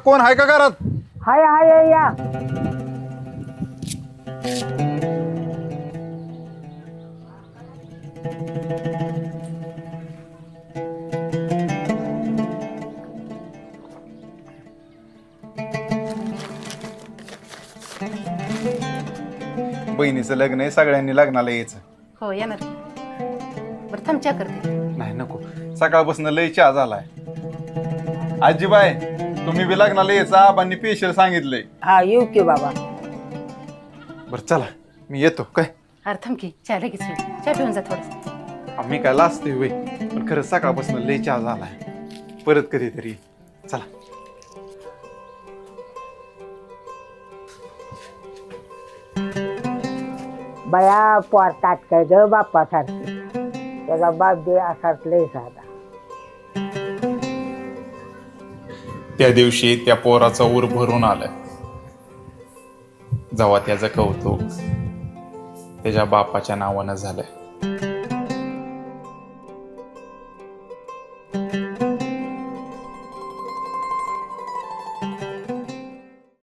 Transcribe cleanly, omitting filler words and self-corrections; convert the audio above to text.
कोण आहे का घरात? हाय हाय या. बहिणीचं लग्न आहे, सगळ्यांनी लग्नाला यायचं. हो येणार. बरं थांब चहा करते. नाही नको, सकाळपासून लय चहा झालाय. आजीबाई, तुम्ही बी लग्नाला यायचं, आबांनी स्पेशल सांगितलंय. हा येऊ की बाबा. बरं चला, मी येतो. काय अरे थांब की चहा लगेच होईल. चहा पिऊन जा थोडंसं. आम्ही काय लाजतोय होय, पण खरंच सकाळपासून लय चहा झालाय. परत कधीतरी चला. बया पोरतात काय ग बाप्पासारखी. त्याचा बाप दे असाच लय साधा. त्या दिवशी त्या पोराचा ऊर भरून आलाय. जेव्हा त्याचं कौतुक त्याच्या बापाच्या नावानं झालंय.